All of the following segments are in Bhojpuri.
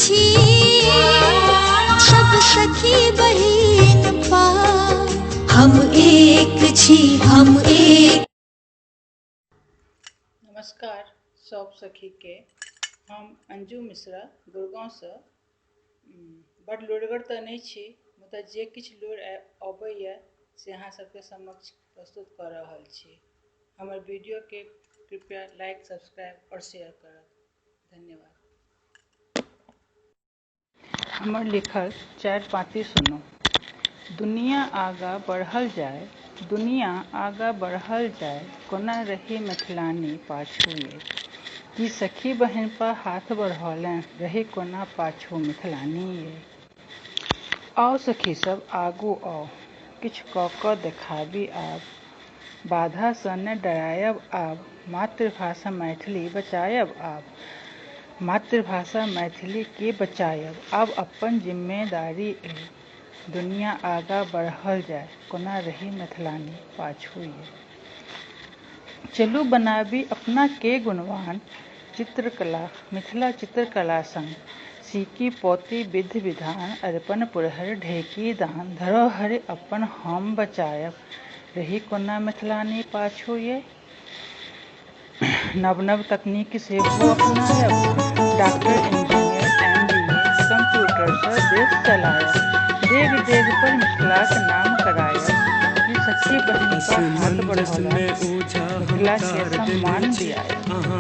छी सब सखी बहिन पा, हम एक छी, हम एक। नमस्कार सब सखी के, हम अंजू मिश्रा गुड़गांव से बड़ लुड़गर तो नहीं छी, मतलब जे किछ लुड़ अबैया से अहाँ सबके समक्ष प्रस्तुत कर रहल छी। हमर वीडियो के कृपया लाइक, सब्सक्राइब और शेयर करब। धन्यवाद। हमर लिखल 4 पाँति सुनू। दुनिया आगा बढ़ल जाए, दुनिया आगा बढ़ल जाए, कोना रही मिथिलानी पाछू ये। कि सखी बहन पर हाथ बढ़ौलें, रही कोना पाछू मिथिलानी ये। आओ सखी सब आगू आओ, किछ कऽ कऽ देखाबी आब। बाधा सँ न डरायब आब, मातृभाषा मैथिली बचायब आब। मातृभाषा मैथिली के बचायब आब अपन जिम्मेदारी ए। दुनिया आगा बढ़ल जाए, कोना रही मिथिलानी पाछू ये। चलू बनाबी अपना के गुणवान, चित्रकला मिथिला चित्रकला संग सीखी पोती विधि विधान, अर्पण पुरहर ढेकी दान, धरोहर अपन हम बचायब, रही कोना मिथिलानी पाछू ये। नव नव तकनीक सेहो अपनायब, डॉक्टर इंजीनियर MBA कंप्यूटर सँ देश चलायब, देग देग पर मिथिलाक नाम करायब। कि सखी बहिन पर हाथ बढ़ौला, मिथिला के सम्मान दियायब,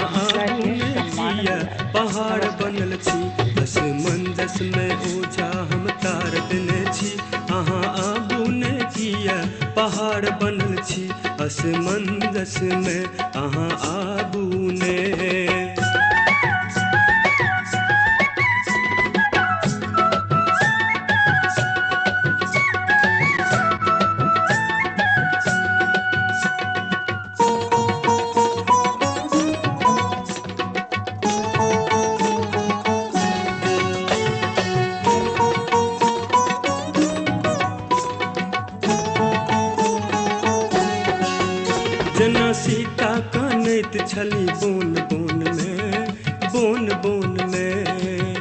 मिथिला के सम्मान दियायब। पहाड़ बनल छी असमंजस में ओझा हम तार देने छी, अहाँ आबू ने किया। पहाड़ बनल छी असमंजस में, अहाँ आबू ने। जना सीता कानैत छली बोन बोन में, बोन बोन में।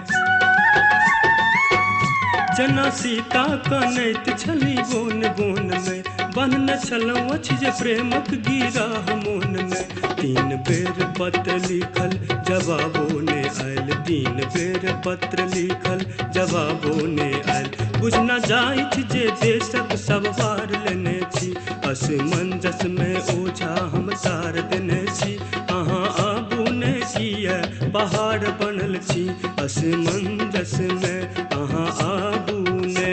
जना सीता कानैत छली बोन बोन में, बन्हने छलहुँ अछि जे प्रेमक गिरा मोन में। 3 बेर पत्र लिखल जवाबो ने आयल, 3 बेर पत्र लिखल जवाबो ने आयल। बुझ न जाइत जे देशक सब वार लेने छी, असमंजस में ओझा हम तार देने छी, अहाँ आबू ने किया। पहाड़ बनल छी असमंजस में, अहाँ आबू ने।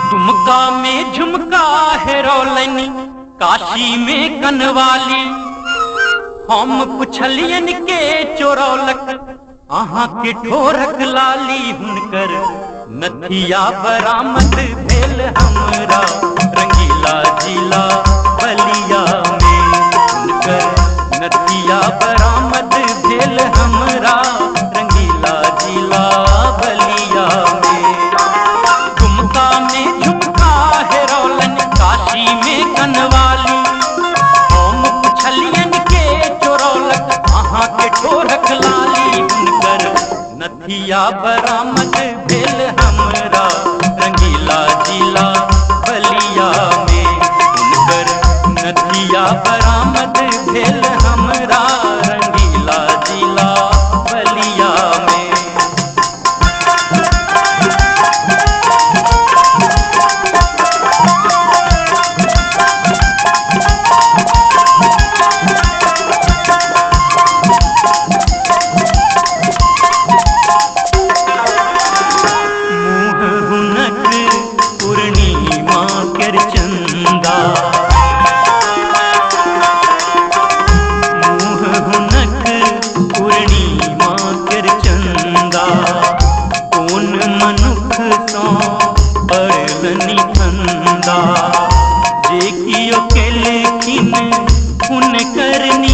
दुमका में झुमका हेरोलनी, काशी में कनवाली। हम पुछलियन के चोरौलक, अहाँ के ठोरक लाली। हुनकर नथिया बरामद भेल हमरा, रंगीला जिला बलिया में। हुनकर नथिया बरामद भेल हमरा, रंगीला जिला बलिया में। दुमका में झुमका हेरोलन, काशी में कनवाली। हम पुछलियन के चोरौलक, अहाँ के ठोरक लाली। हुनकर नथिया बरामद भेल हमरा, रंगीला जिला बलिया में। हुनकर नथिया बरामद भेल हमरा, रंगीला जिला बलिया में। बसनी फंदा जे कियो के लेकिन उन करनी